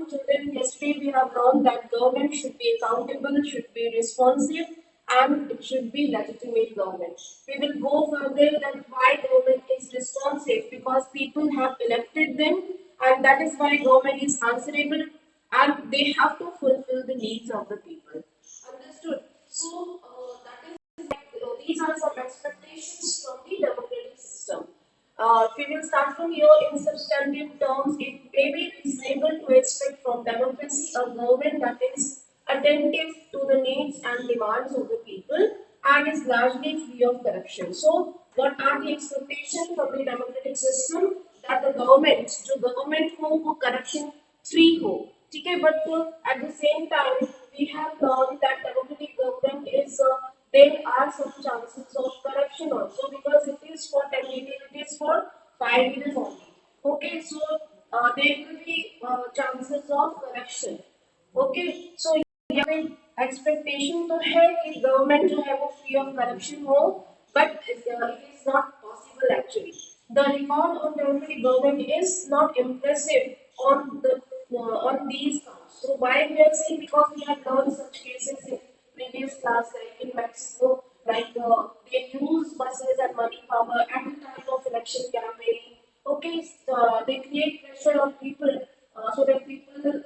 children, yesterday we have learned that government should be accountable, should be responsive, and it should be legitimate government. We will go further that why government is responsive, because people have elected them, and that is why government is answerable, and they have to fulfill the needs of the people. Understood? So these are some expectations from the democratic system. If we will start from here in substantive terms, it may be reasonable to expect from democracy a government that is attentive to the needs and demands of the people and is largely free of corruption. So, what are the expectations from the democratic system? That the government, जो government हो वो corruption free हो, ठीक है? But at the same time, we have learned that democratic government is there are some chances of corruption also, because it is for 10 years, it is for 5 years only. Okay, so there will be chances of corruption. Okay, so यहाँ पे expectation तो है कि government जो है वो free of corruption हो, but it is not possible actually. The record of democratic government is not impressive on these counts. So why we are saying, because we have learned such cases in previous class, like in Mexico, like they use buses and money power at the time of election campaigning. Okay, they create pressure on people so that people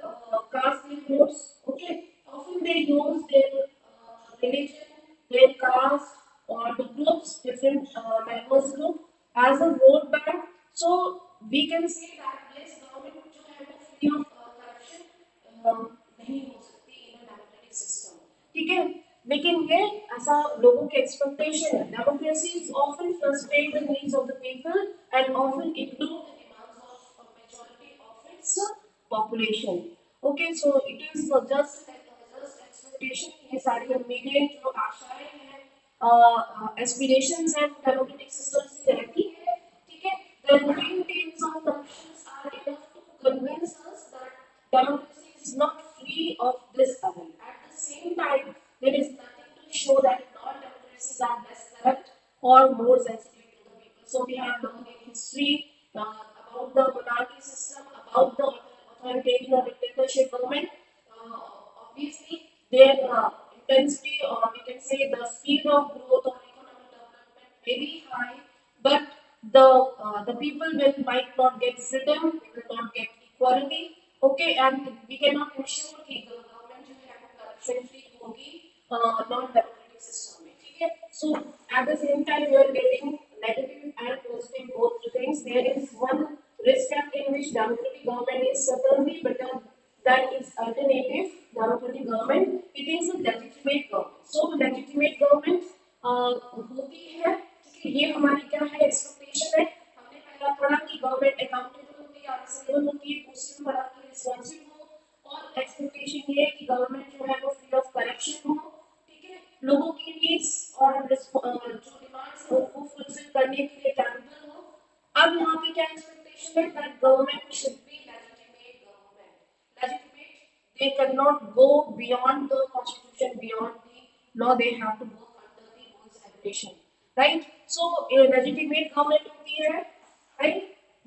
cast their votes. Okay, often they use their religion, their caste, or the groups, different diverse group as a vote bank. So we can say that yes, government जो है वो free of corruption नहीं हो सकती in a democratic system. ठीक है, लेकिन ये ऐसा लोगों के expectation है. Democracy is often frustrate the needs of the people and often ignore the demands of a majority of its population. Okay, so it is just expectation. ये सारी immediate जो आशाएं हैं, aspirations and democratic system से रहती है. ठीक है, the main themes of corruptions are enough to convince us that democracy is not free of this evil. At the same time, there is nothing to show that non democracies are less corrupt or more sensitive to the people. So, we have learned in history about the monarchy system, about the authoritarian or dictatorship government. Obviously, their intensity, or we can say the speed of growth or economic development may be high, but the people might not get freedom, they will not get equality. Okay, and we cannot ensure कि government जो है वो corruption free होगी non-democratic system में. ठीक है? So at the same time we are getting negative and positive both things. There is one respect in which democratic government is certainly better than its alternative democratic government. It is a legitimate government. So legitimate government होती है. ये हमारी क्या है expectation है. हमने पहला पढ़ा कि गवर्नमेंट अकाउंटेबल होती है, आंसरेबल होती है, दूसरी पढ़ा कि रिस्पॉन्सिव हो, और एक्सपेक्टेशन ये है कि गवर्नमेंट जो है वो फ्री ऑफ करप्शन हो. ठीक है, लोगों की नीड्स और जो डिमांड्स हो वो फुलफिल करने के लिए कैपेबल हो. अब यहाँ पे क्या एक्सपेक्टेशन है that government should be legitimate government. Legitimate, they cannot go beyond the constitution, beyond the law. They have to work under the rules and regulation. Right? So, a legitimate government होती है, right?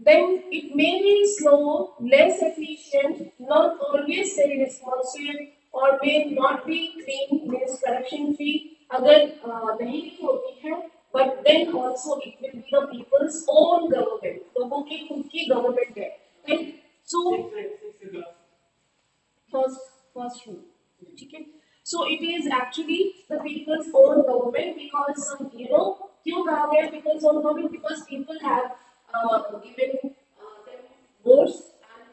Then it may be slow, less efficient, not always very responsive, or may not be clean, means corruption free. अगर नहीं भी होती है, but then also it will be the people's own government. लोगों की खुद की government है. Right? So, first rule. ठीक है? So it is actually the people's own government, because क्यों कहा गया people's own government? Because people have given them votes, and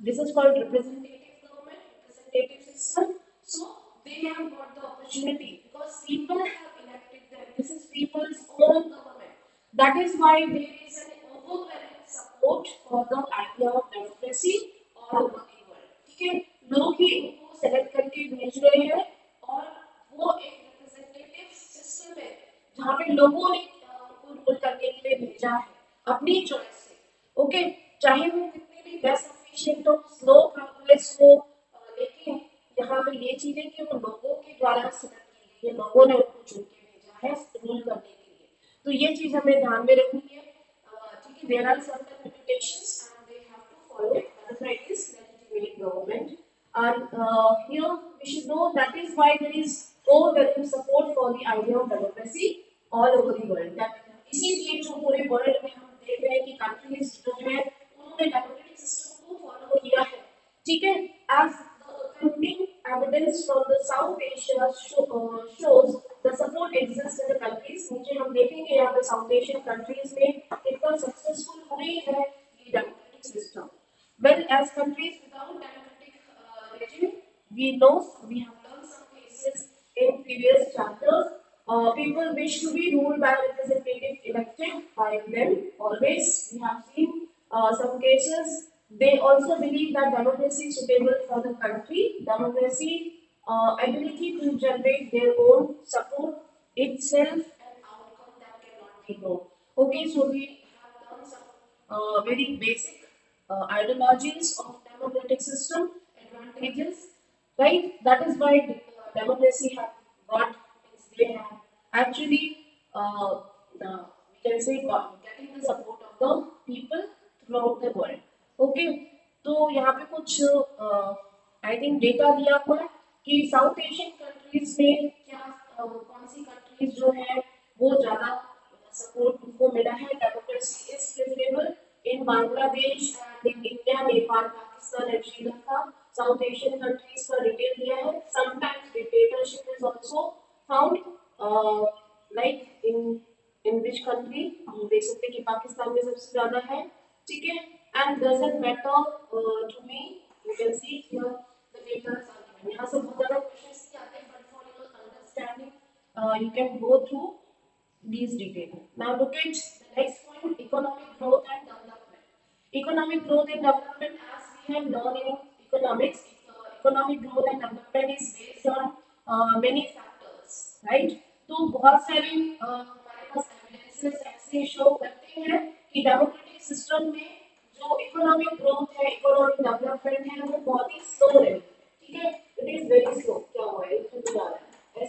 this is called representative government, representative system. So they have got the opportunity because people have elected them. This is people's own government. That is why there is an overwhelming support for the idea of democracy all over the world. ठीक है? लोग ही इनको select करके भेज रहे हैं, और वो एक रिप्रेजेंटेटिव सिस्टम है जहाँ पे लोगों ने उनको रूल करने के लिए भेजा है अपनी चॉइस से. ओके, चाहे वो कितने भी बेस्ट एफिशिएंट हो, स्लो प्रोग्रेस हो, लेकिन यहाँ पे ये चीज है कि वो लोगों के द्वारा सेलेक्ट की गई है, लोगों ने उनको चुन के भेजा है रूल करने के लिए. तो ये चीज हमें ध्यान में रखनी है. ठीक है, there are certain limitations and they have to follow it, otherwise legitimate government And here we should know that is why there is overwhelming support for the idea of democracy all over the world. That इसीलिए जो पूरे world में हम देख रहे हैं कि countries जो है उन्होंने डेमोक्रेटिक सिस्टम को फॉलो किया है, ठीक है. As the accompanying evidence from the South Asia shows the support exists in the countries. नीचे हम देखेंगे यहाँ पे South Asian countries में कितना सक्सेसफुल हुई है ये democratic system. Well, as countries without democratic regime, we know we have learned some cases in previous chapters. People wish to be ruled by representative elected by them. Always, we have seen some cases. They also believe that democracy is suitable for the country. Democracy, ability to generate their own support itself an outcome that cannot be known. Okay, so we have learned some very basic ideologies of democratic system, advantages, right? That is why democracy have got they have actually we can say getting the support of the people throughout the world. Okay, तो यहाँ पे कुछ I think data दिया हुआ है कि south Asian countries में क्या कौन सी कंट्रीज जो है वो ज्यादा सपोर्ट उनको मिला है. Democracy is preferable in Bangladesh and in India, Nepal, Pakistan and Sri Lanka. South Asian countries का detail दिया है. Sometimes dictatorship is also found, like in which country हम देख सकते हैं कि पाकिस्तान में सबसे ज़्यादा है, ठीक है. And doesn't matter to me. You can see here the data are given. यहाँ से बहुत ज़्यादा questions नहीं आते, but for your understanding, you can go through these details. Now look at the next point: economic growth and development. Economic growth and development, as we have learned in economics, economic growth and development is based on many factors, right? तो बहुत सारी हमारे पास evidences ऐसे show करते हैं कि democratic system में जो इकोनॉमिक ग्रोथ है, इकोनॉमिक डेवलपमेंट है, वो बहुत ही स्लो है, ठीक है. It is very slow. क्या हुआ है इसमें जा रहा है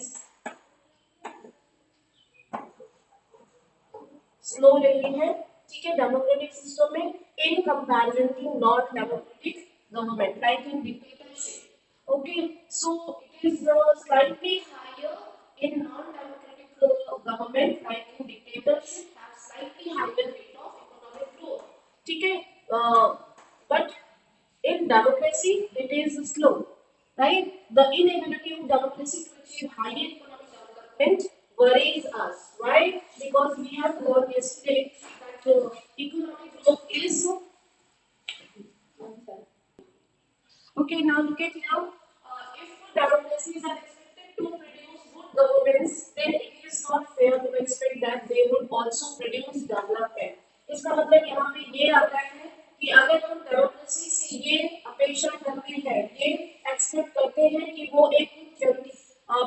स्लो रही है, ठीक है, डेमोक्रेटिक सिस्टम में in comparison to non democratic government like in dictatorship. Okay, so it is slightly higher in non democratic government like in dictatorship have slightly higher rate of economic growth, ठीक है. But in democracy it is slow, right? The inability of democracy to achieve higher economic development worries us. Why? Because we have learned yesterday that economic growth is okay. Now look at here. If democracies are expected to produce good governments, then it is not fair to expect that they would also produce development. इसका मतलब यहाँ पे ये आता है कि अगर हम डेमोक्रेसी से ये अपेक्षा करते हैं, ये एक्सपेक्ट करते हैं कि वो एक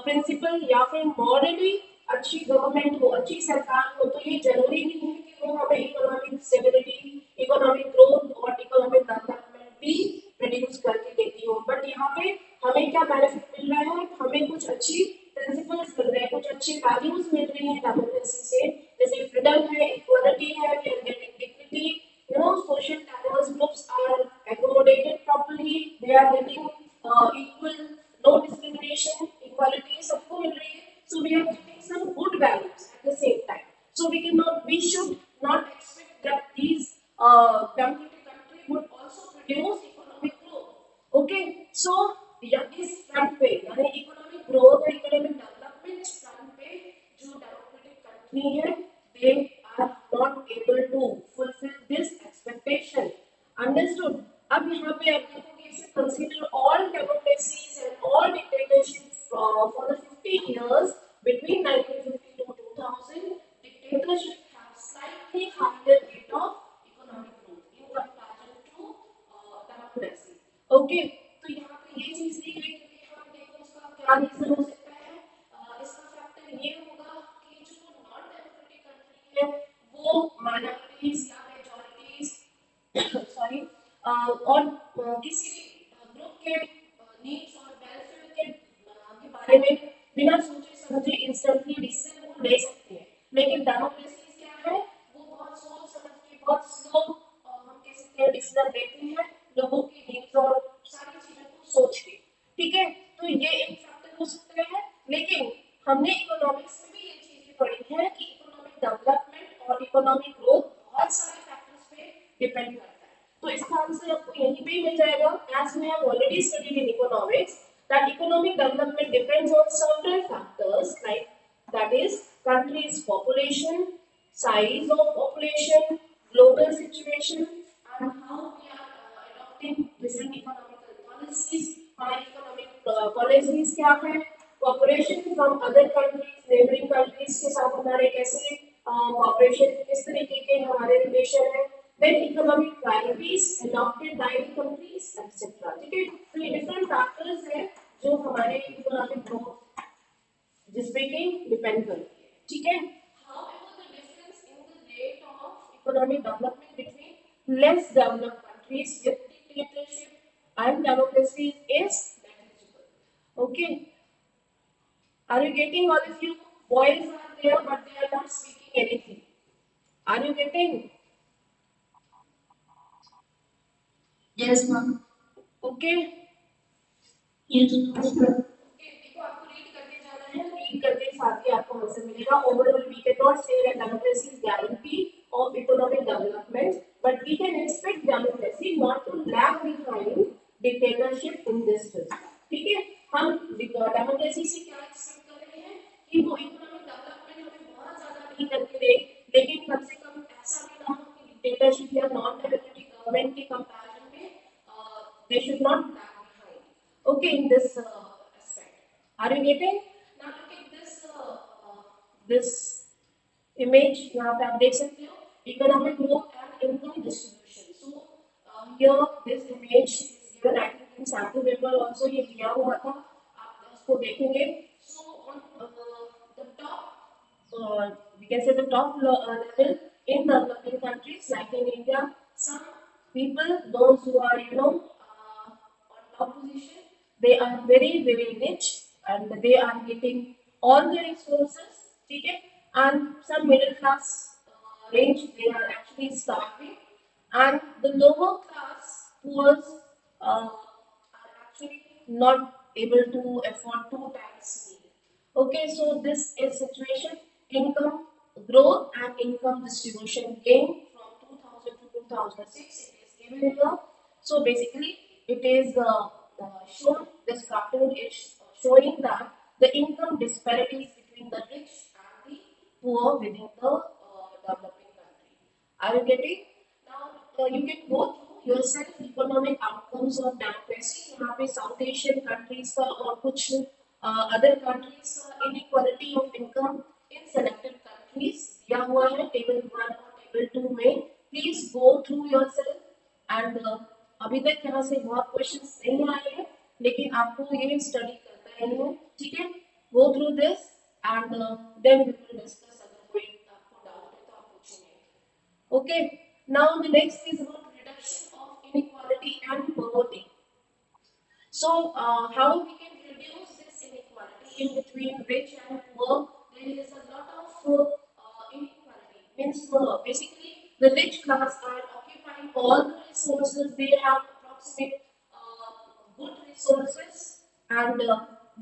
प्रिंसिपल या फिर मॉरली अच्छी गवर्नमेंट हो, अच्छी सरकार हो, तो ये जरूरी नहीं है कि वो हमें इकोनॉमिक स्टेबिलिटी, इकोनॉमिक ग्रोथ और इकोनॉमिक डेवलपमेंट भी प्रोड्यूस करके देती हो. बट यहाँ पे हमें क्या बेनिफिट मिल रहा है? हमें कुछ अच्छी प्रिंसिपल्स मिल रहे हैं, कुछ अच्छी वैल्यूज मिल रही हैं डेमोक्रेसी से, जैसे फ्रीडम है, इक्वालिटी है, we are getting dignity, you know, social diverse groups are accommodated properly, they are getting equal, no discrimination, equality सबको मिल रही है. So we are getting some good values at the same time. So we should not expect that these democratic country would also produce economic growth. Okay, so yeah, इस front पे यानी economic growth और economic development front पे जो democratic country है, they are not able to fulfill this expectation. Understood? अब यहाँ पे आप देखोगे, if you consider all democracies and all dictatorships for the 50 years between 1950 to 2000, dictatorship have slightly higher rate of economic growth in comparison to democracy. Okay, तो यहाँ पे ये चीज दी गई कि हम देखो उसका क्या रीजन हो सकता है. इसका फैक्टर ये होगा कि जो नॉन डेमोक्रेटिक कंट्री है वो माइनॉरिटीज या मेजॉरिटीज सॉरी और किसी भी ग्रुप के नीड्स और बेनिफिट के बारे में बिना सोचे समझे इंस्टेंटली डिसीजन वो ले सकते हैं. लेकिन डेमोक्रेसी क्या है, वो बहुत सोच समझ के बहुत स्लो हम कह सकते हैं डिसीजन लेते हैं, लोगों की नीड्स और सारी चीजों को सोच के, ठीक है। तो ये एक फैक्टर हो सकता है। लेकिन हमने इकोनॉमिक्स में भी ये चीजें पढ़ी है कि इकोनॉमिक डेवलपमेंट और इकोनॉमिक ग्रोथ बहुत सारे फैक्टर्स पे डिपेंड करता है। तो इसका आंसर आपको यहीं पे ही मिल जाएगा, as we have already studied in economics that economic development depends on several factors like that is country's population, size of population, global situation, and how we are adopting different economical policies. हमारी economic policies क्या है, cooperation from other countries, neighboring countries के साथ हमारे कैसे cooperation किस तरीके के हमारे relation है, then economic priorities adopted by the countries, etc. ठीक है, तो ये different factors हैं जो हमारे economic growth जिसपे कि डिपेंड करती है, ठीक है। However, the difference in the rate of economic development between less developed countries with dictatorship and democracy is negligible. Okay, are you getting? All of you boys are there, but they are not speaking anything. Are you getting? Yes, ma'am. Okay. Yes, ma'am. देखो आपको read करते जाना है, read करते साथ ही आपको answer मिलेगा। Overall we can not say that democracy is guarantee of economic development, but we can expect democracy not to lag behind dictatorship in this field, ठीक है। हम डेमोक्रेसी से क्या एक्सपेक्ट कर रहे हैं कि वो इकोनॉमिक डेवलपमेंट हमें बहुत ज्यादा नहीं करके दे, लेकिन कम से कम ऐसा भी ना हो कि डिक्टेटरशिप या नॉन डेमोक्रेटिक गवर्नमेंट के कंपैरिजन में they should not lag behind, okay, in this aspect. Are you getting? Now look at this image. यहाँ पे आप देख सकते हो economic growth and income distribution. So here this image is given, I think in sample paper also ये दिया हुआ था, आप उसको देखेंगे। So on the top, we can say the top level in developing countries like in India, some people, those who are on top position, they are very very rich and they are getting all the resources, ठीक है, and some middle class range they are actually starving, and the lower class poor are actually not able to afford two times meal. Okay, so this is situation income growth and income distribution gain from 2000 to 2006. It is given here. So basically, it is shown. This cartoon is showing that the income disparities between the rich and the poor within the developing country. Are you getting? Now you can go through yourself economic outcomes of democracy. यहाँ पे South Asian countries का और कुछ other countries का inequality of income in selected countries दिया हुआ है table 1 और table 2 में. Please go through yourself and अभी तक यहाँ से बहुत questions नहीं आए हैं, लेकिन आपको ये study करना ही है, ठीक है? Go through this and then we will discuss अगर कोई आपको doubt है तो आप पूछेंगे. Okay, now the next is about reduction of inequality and poverty. So, how we can reduce this inequality in between rich and poor? There is a lot of inequality. Means basically the rich class are occupying all the resources. They have approximate good resources, and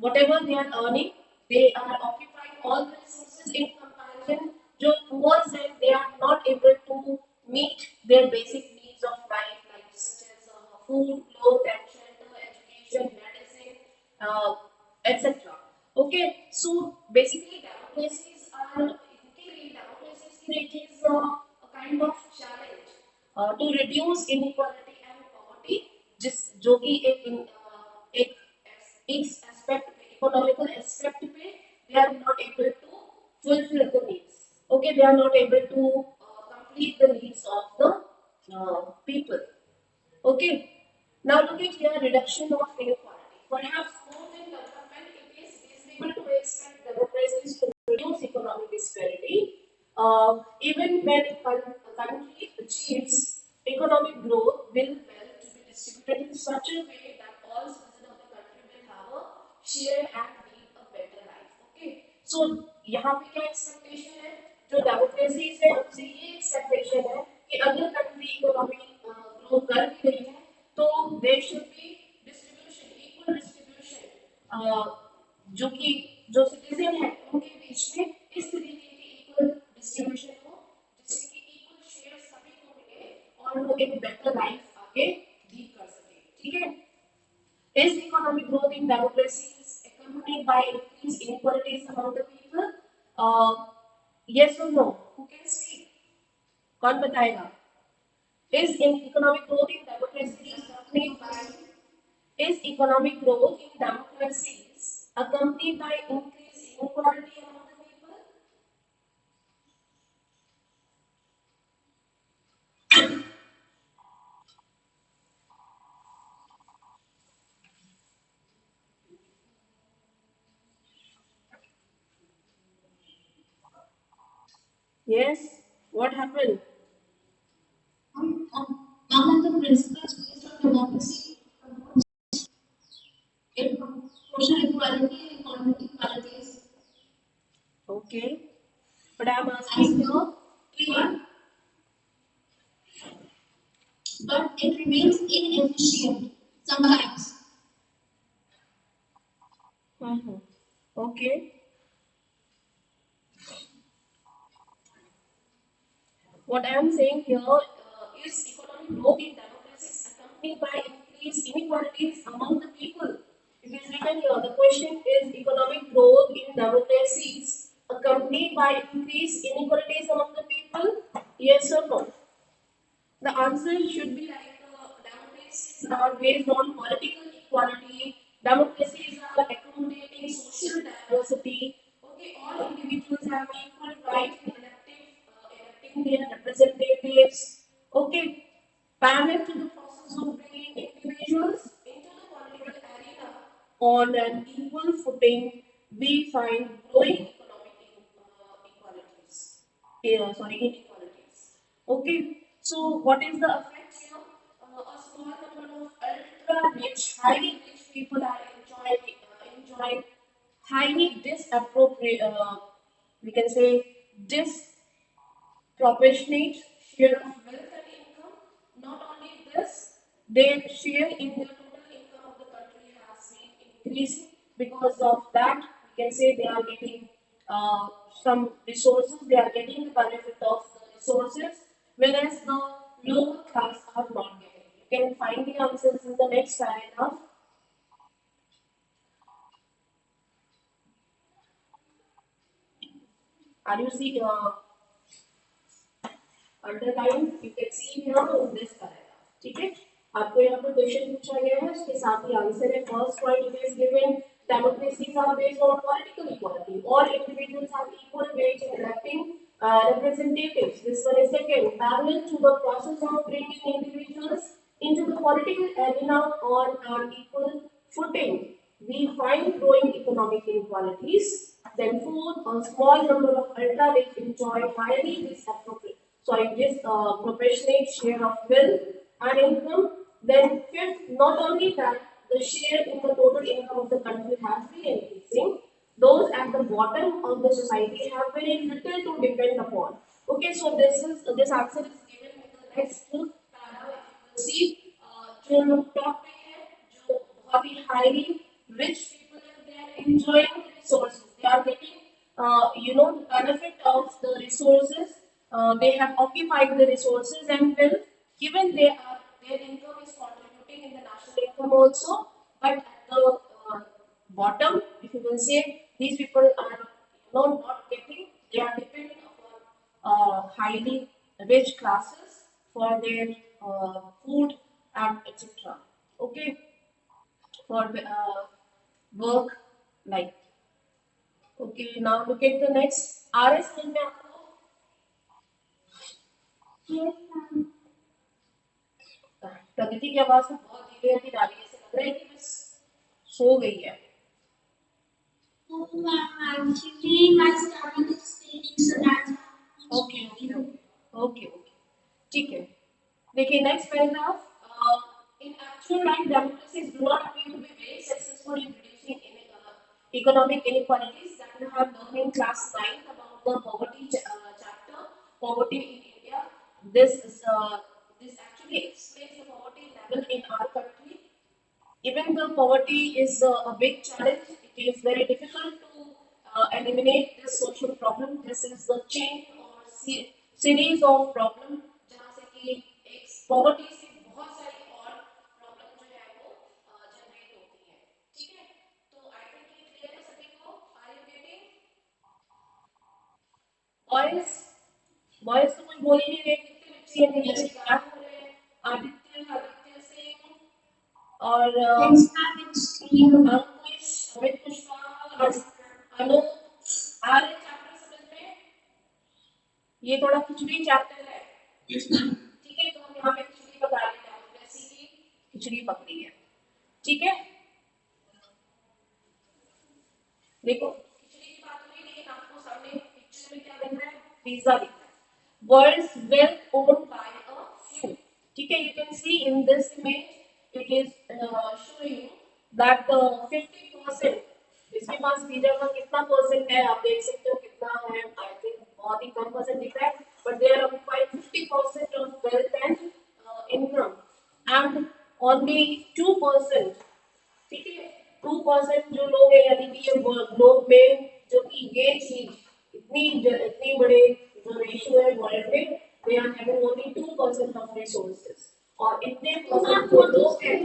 whatever they are earning, they are occupying all the resources in comparison. जो poor हैं, they are not able to meet their basic needs of life, like such as food, clothes, and shelter, education, medicine, etc. Okay, so basically democracies are इनके लिए democracies के लिए it is a kind of challenge to reduce inequality and poverty, जिस जो कि एक aspect पे economical aspect पे they are not able to fulfill the needs. Okay, they are not able to complete the needs of the people. Okay, now look at here reduction of inequality. Perhaps more than development, it is reasonable to expect democracies to reduce economic disparity. Even when a country achieves economic growth, will wealth to be distributed in such a way that all citizens of the country will have a share and lead a better life. Okay, so यहाँ पे क्या expectation है, जो democracy से हमसे ये expectation है कि अगर कंट्री इकोनॉमी ग्रो कर भी रही है तो देयर शुड बी डिस्ट्रीब्यूशन, जो कि जो सिटीजन है उनके बीच में इस तरीके की इक्वल डिस्ट्रीब्यूशन हो जिससे कि इक्वल शेयर सभी को मिले और वो एक बेटर लाइफ आगे लीड कर सके ठीक है is economic growth in democracies accompanied by increased inequalities among the people? Yes or no? Who can speak? कौन बताएगा? Is in economic growth in democracies accompanied by is economic growth in democracies accompanied by increased inequality among the people? Yes. What happened? One of the principles based on democracy is social equality and economic equalities. Okay. But I am asking you, clear. But it remains inefficient sometimes. Okay. What I am saying here is economic growth in democracies accompanied by increased inequalities among the people. It is written here. The question is economic growth in democracies accompanied by increased inequalities among the people? Yes or no? The answer should be like democracies are based on political equality, democracies are accommodating social diversity. Okay, all individuals have equal right in electing their representatives. Okay, parallel to the process of bringing individuals into the political arena on an equal footing, we find growing economic equalities. Sorry, inequalities. Okay, so what is the effect here? A small number of ultra rich, highly rich people are enjoying highly disappropriate, we can say disproportionate share of wealth and income. Not only this, their share in the total income of the country has been increasing. Because of that, we can say they are getting some resources, they are getting the benefit of the resources, whereas the lower class are not getting. You can find the answers in the next paragraph. Are you see underline you can see here in this paragraph ठीक है आपको यहाँ पर question पूछा गया है उसके साथ ही आंसर है first point it is given democracies are based on political equality all individuals have equal weight in electing representatives this one is second parallel to the process of bringing individuals into the political arena on an equal footing we find growing economic inequalities then fourth a small number of ultra rich enjoy highly disappropriate proportionate share of wealth and income. Then fifth, not only that, the share in the total income of the country has been increasing. Those at the bottom of the society have very little to depend upon. Okay, so this answer is given in the next paragraph. If you will see, जो लोग top पे है, जो बहुत ही highly rich people हैं, they are enjoying the resources. They are getting, the benefit of the resources they have occupied the resources and will given their income is contributing in the national income also but at the bottom if you will say these people are not getting they are dependent upon highly rich classes for their food and etc okay for work like okay now look at the next rs में आपको प्रगति की आवाज में बहुत धीरे धीरे आ रही है ऐसे लग रहा है कि बस सो गई है Oh, ma'am, actually, I started explaining so that's okay okay okay okay ठीक है देखिए next paragraph in actual life democracies do not appear to be very successful in reducing economic inequalities that we have learned in class 9 about the poverty chapter poverty in India this actually explains the poverty level in our country Even though poverty is a big challenge, it is very difficult to eliminate this social problem. This is the chain or series of problem जहाँ से कि एक poverty से बहुत सारी और problem जो है वो generate होती है. ठीक है? तो I think ये clear है सभी को. Are you getting? Boys, boys तो कुछ बोल ही नहीं रहे. कितने बच्चे हैं मेरे गायब हो रहे हैं. आदित्य सिंह और अंकुश, अमित कुशवाहा, अनु आ रहे चैप्टर समझ में. ये थोड़ा खिचड़ी चैप्टर है. ठीक है, तो हम यहाँ पे खिचड़ी पका लेते हैं. डेमोक्रेसी की खिचड़ी पकड़ी है. ठीक है, देखो खिचड़ी की बात हुई, लेकिन आपको सामने पिक्चर में क्या दिख रहा है? पिज्जा दिख रहा है. World's wealth owned by a few. ठीक है, you can see in this image it is showing that 50%. इसके पास पिज्जा का कितना परसेंट है आप देख सकते हो कितना है. आई थिंक बहुत ही कम परसेंट दिख रहा है, but they are occupying 50% of wealth and income and only 2%. ठीक है, 2% जो लोग हैं यानी कि ये ग्लोब में जो कि ये चीज इतनी बड़े जो रेशियो है वर्ल्ड में, they are having only 2% of resources. और इतने परसेंट जो लोग हैं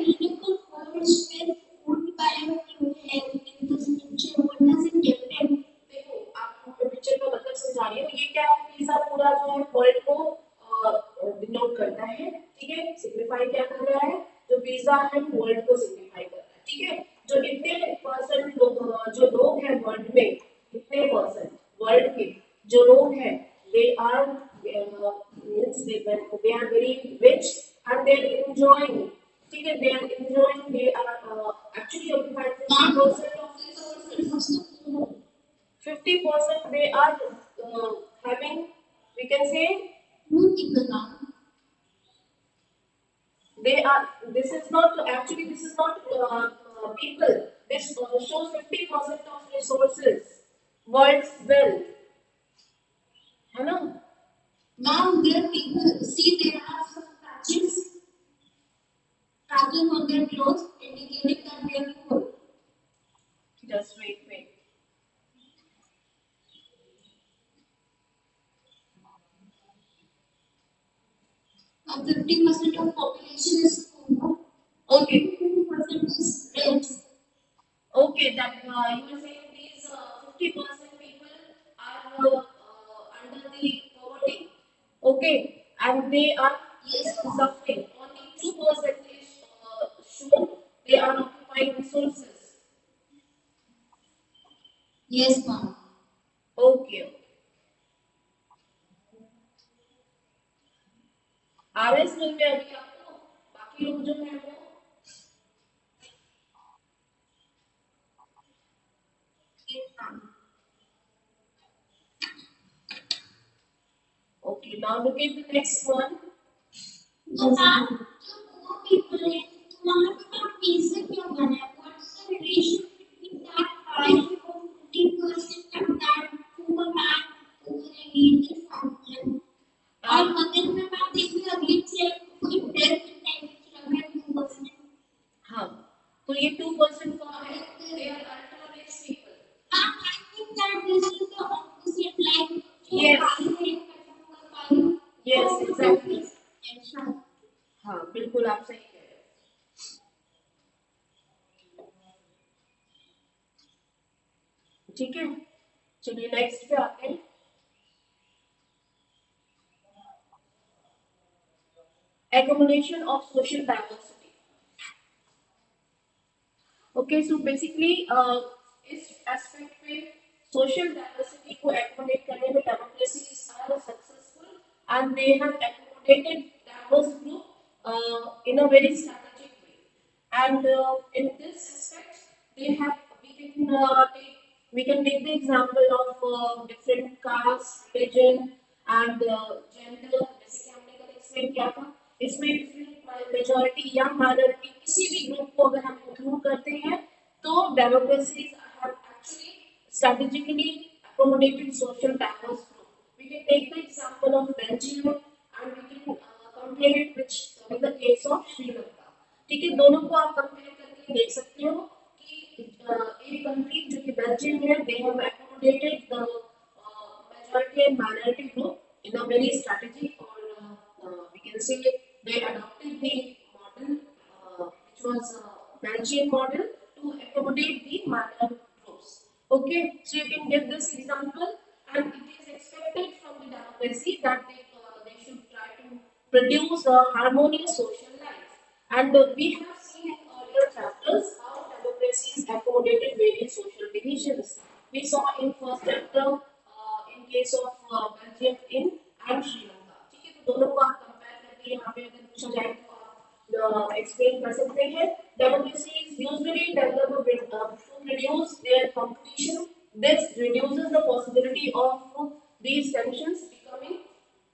देखो आपको पिक्चर का मतलब समझा रही हूँ. ये क्या है, पिज्जा पूरा जो है वर्ल्ड को डिनोट करता है. ठीक है, सिग्निफाई क्या कर रहा है? जो पिज्जा है वर्ल्ड को सिग्निफाई कर रहा है. ठीक है, जो इतने परसेंट जो लोग हैं वर्ल्ड में, इतने परसेंट वर्ल्ड के जो लोग हैं, they are means they are very rich and they are enjoying. ठीक है, they are enjoying, they are actually occupying 50% of resources. 50% they are having, we can say, they are, this is not actually, this is not people. This shows 50% of resources, world's wealth. है ना? Now there are people, see there are some patches tagging on their clothes indicating that they are poor. Just wait. Now 50% of population is poor. Okay. 50% is rich. Okay, that you are saying these 50% people are under the poverty. Okay, and they are suffering. Only 2% is shown they are occupying resources. Yes, ma'am. Okay. RS मिल गया अभी आपको. बाकी लोग जो है वो okay. Now look at the next one. So ma'am, जो poor people हैं, तुम्हारे पास पैसे क्यों बने? What's the relation between that price of 50% and that poor man who is a needy family? और अगर मैं बात देखूँ अभी से कोई 10% अगर 2%. हाँ, तो ये 2% कौन है? They are ultra rich people. I think that this is the opposite, like yes, exactly. हाँ, बिल्कुल आप सही कह रहे हो. ठीक है, चलिए नेक्स्ट पे आते हैं. Accumulation of social diversity. Okay, so basically इस एस्पेक्ट पे सोशल डाइवर्सिटी को एक्कोमोडेट करने में democracies are successful and they have accommodated diverse group in a very strategic way. And in this aspect, they have we can take the example of different caste, religion, and gender. जैसे कि हमने कल explain किया था, इसमें different majority या minority किसी भी ग्रुप को अगर हम इंक्लूड करते हैं तो democracies have actually strategically accommodated social diverse group. We can take the example of Belgium and we can compare it with the case of Sri Lanka. ठीक है, दोनों को आप कंपेयर करके देख सकते हो कि एक कंट्री जो कि बेल्जियम है, they have accommodated the majority and minority group in a very strategic, or we can say they adopted the model which was Belgian model to accommodate the minor groups. Okay, so you can give this example, and it is expected from the democracy that they should try to produce a harmonious social life. And we have seen in earlier chapters how democracies accommodated various social divisions. We saw in first chapter in case of Belgium in and Sri Lanka. ठीक है, तो दोनों को आप compare करके यहाँ पे अगर पूछा जाए तो आप एक्सप्लेन कर सकते हैं. Democracies usually develop to reduce their competition. This reduces the possibility of these tensions becoming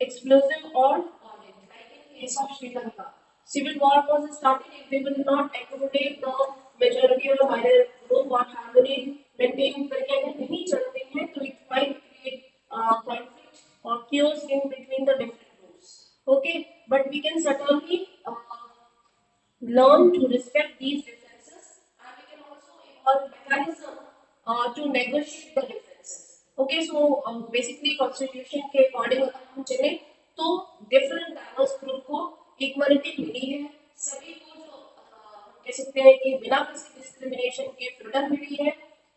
explosive or violent, like in case of Sri Lanka. Civil war was started if they will not accommodate the majority or minor group or harmony maintain करके अगर नहीं चलते हैं तो it might create conflict or chaos in between the different groups. Okay, but we can certainly learn to respect these differences, and we can also evolve mechanism to negotiate the differences. Okay, so basically constitution के according अगर हम चले तो different diverse group को equality मिली है, सभी को जो हम कह सकते हैं कि बिना किसी discrimination के freedom मिली है.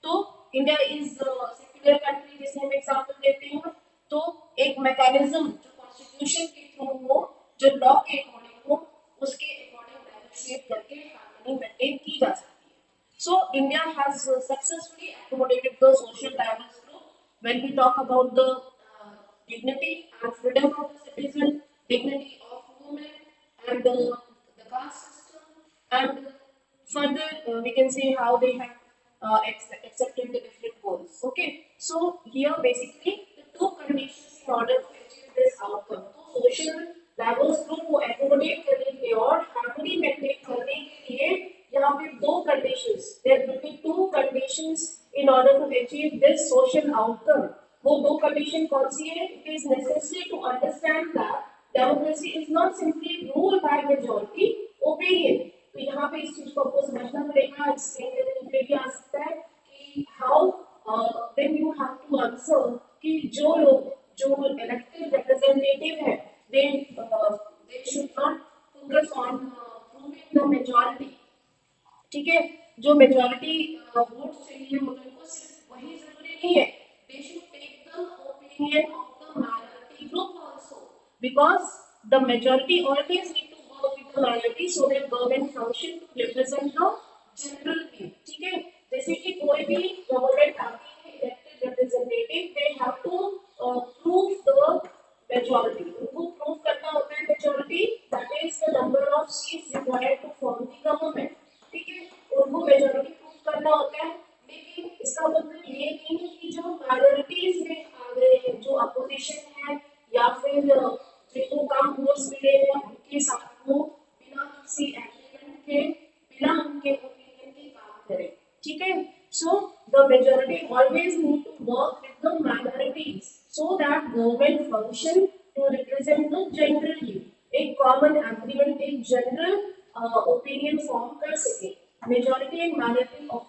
तो इंडिया इज सेक्युलर कंट्री, जैसे हम एग्जांपल देते हैं, तो एक मैकेनिज्म जो कॉन्स्टिट्यूशन के थ्रू हो, जो लॉ के अकॉर्डिंग हो, उसके अकॉर्डिंग नेगोशिएट करके हार्मनी मेंटेन की जा सकती है. So India has successfully accommodated the social diverse group when we talk about the dignity and freedom of the citizen, dignity of women, and the caste system, and further we can see how they have accepted the different goals. Okay, so here basically the two conditions in order to achieve this outcome. तो social diverse group को accommodate करने के लिए और harmony maintain करने के लिए यहाँ पे दो conditions, there will be two conditions in order to achieve this social outcome. वो दो condition कौन सी है? It is necessary to understand that democracy is not simply ruled by majority opinion. तो यहाँ पे इस चीज को आपको समझना पड़ेगा. एक्सप्लेन करने के लिए भी आ सकता है कि how then you have to answer कि जो लोग जो इलेक्टेड रिप्रेजेंटेटिव है they should not focus on proving the majority. ठीक है, जो मेजॉरिटी वोट चाहिए उनको सिर्फ वही जरूरी नहीं है. They should take the opinion of the minority group also, because the majority always need to work with the minority so that government function to represent the general view. ठीक है, जैसे कि कोई भी गवर्नमेंट आती है, elected representative, they have to prove the majority. उनको prove करना होता है majority, that is the number of seats required to form the government. ठीक है, उनको majority प्रूव करना होता है, लेकिन इसका मतलब ये नहीं है कि जो minorities में आ गए हैं, जो opposition है या फिर जिनको काम वोट्स मिले हैं उनके साथ वो बिना किसी एग्रीमेंट के, बिना उनके ओपिनियन के काम करें. ठीक है, so the majority always need to work with the minorities so that government function to represent the general view. एक common agreement, एक general opinion form कर सके. Majority and minority of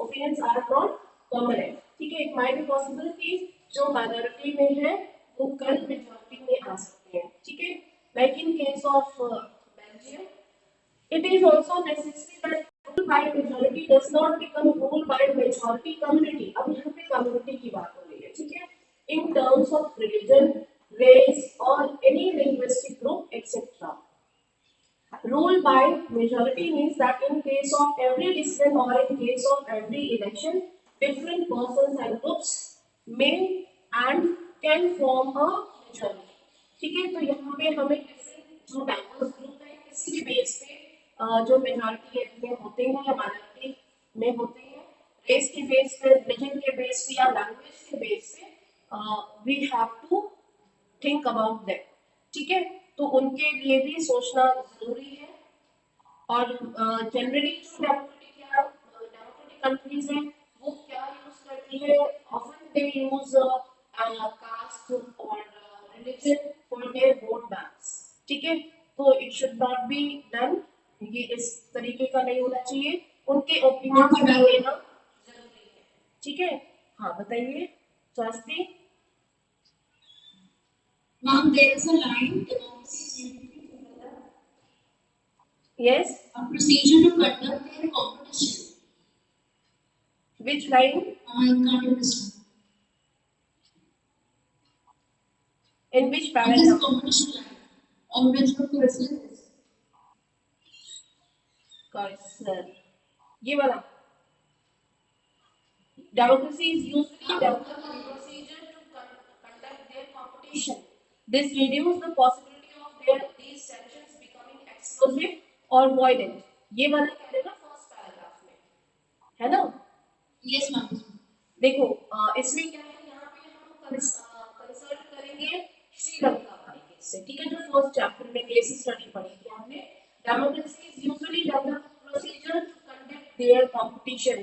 opinions are not permanent. ठीक है, it might be possible कि जो minority में है वो कल मेजॉरिटी में आ सकते हैं. ठीक है, like in case of Belgium, it is also necessary that rule by majority does not become rule by majority community. अब यहाँ पे community की बात हो रही है. ठीक है, in terms of religion, race or any linguistic group etc. Rule by majority means that in case of every decision or in case of every election, different persons and groups may and can form a majority. ठीक है, तो यहाँ पे हमें different जो diverse group है किसी भी बेस पे जो मेजॉरिटी में होते हैं या माइनॉरिटी में होते हैं, रेस के बेस पे, रिलीजन के बेस पे या लैंग्वेज के बेस पे, we have to think about that. ठीक है, तो उनके लिए भी सोचना जरूरी है. और जनरली जो डेमोक्रेटिक कंट्रीज हैं वो क्या यूज करती है, ऑफन दे यूज कास्ट और religion for their vote banks. ठीक है, तो it should not be done ये इस तरीके का नहीं होना चाहिए, उनके ओपिनियन का लेना जरूरी है। ठीक है, हाँ बताइए स्वास्थ्य। Ma'am, there is a line, democracy is usually Yes, a procedure to conduct their competition. which line? I can't understand. In which On this paragraph? competition line, on which the person is. Cursor. ये वाला, democracy is usually developed a procedure to conduct their competition. This reduces the possibility of these tensions becoming explosive or violent. ये वाला कह रहे ना first paragraph में, है ना? Yes, ma'am. देखो इसमें क्या है, यहाँ पे हम कंसल्ट करेंगे श्रीलंका वाले केस से। ठीक है, जो फर्स्ट चैप्टर में केस स्टडी पढ़ी थी हमने, democracy is usually develop procedure to conduct their competition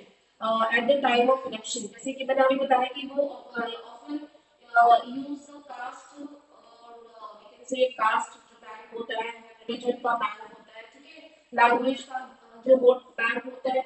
at the time of election. जैसे कि मैंने अभी बताया कि वो ऑफन यूज द कास्ट और वी कैन से कास्ट जो बैंक होता है, रिलीजन का बैंक होता है, ठीक है, लैंग्वेज का जो वोट बैंक होता है,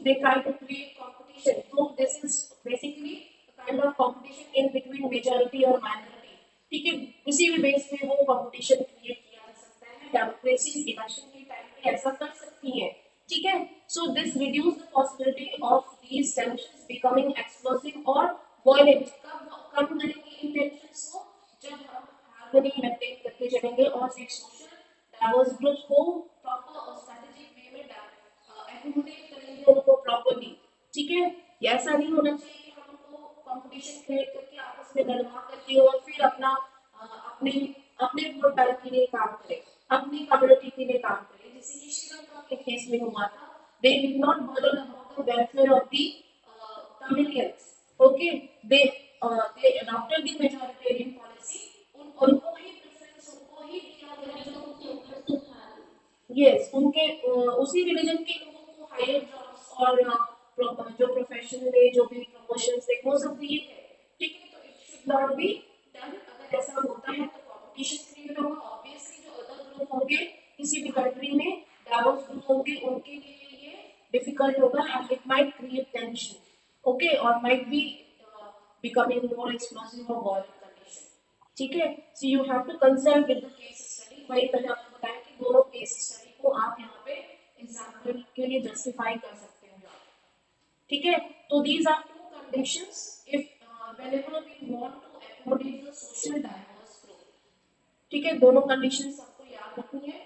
they try to create competition. So this is basically a kind of competition in between majority और minority. ठीक है, किसी भी बेस पे वो कंपटीशन क्रिएट किया जा सकता है। डेमोक्रेसी इलेक्शन के टाइम पे ऐसा कर सकती है। ठीक है, so this reduce the possibility of these tensions becoming explosive और वायलेंट। कब कम करेंगे इन टेंशंस को? जब हम हार्मनी मेंटेन करके चलेंगे और एक सोशल डाइवर्स ग्रुप को प्रॉपर और स्ट्रेटेजिक वे में एकोमोडेट करेंगे उनको प्रॉपर्ली। ठीक है, ये ऐसा नहीं होना चाहिए कि हम उनको कंपटीशन क्रिएट करके आपस में लड़वा करके और फिर अपना अपने अपने वोट बैंक के लिए काम करें, अपनी कम्युनिटी के लिए काम करें, जैसे कि श्रीलंका के केस में हुआ था। They did not bother about the welfare of the Tamilians. Okay, they adopted the majoritarian policy. उनको ही प्रेफरेंस उनको ही दिया गया जो उनके ऊपर से था। यस, उनके उसी रिलीजन के लोगों को हायर जॉब्स और जो प्रोफेशन में जो भी प्रमोशंस थे वो सब दिए गए। ठीक है, तो it should not be done. अगर ऐसा होता है तो कंपटीशन क्रिएट होगा। ऑब्वियसली जो अदर ग्रुप होंगे किसी भी कंट्री में, डाइवर्स ग्रुप होंगे, उनके लिए ये डिफिकल्ट होगा and it might create tension. Okay, और might be becoming more explosive or violent condition. ठीक है, so you have to consult with the case study। वही मैंने आपको बताया कि दोनों केस स्टडी को आप यहाँ पे एग्जाम्पल के लिए जस्टिफाई कर सकते हो। ठीक है, तो these are two conditions if whenever we want to accommodate the social diverse group। ठीक है, दोनों कंडीशन सबको याद रखनी है।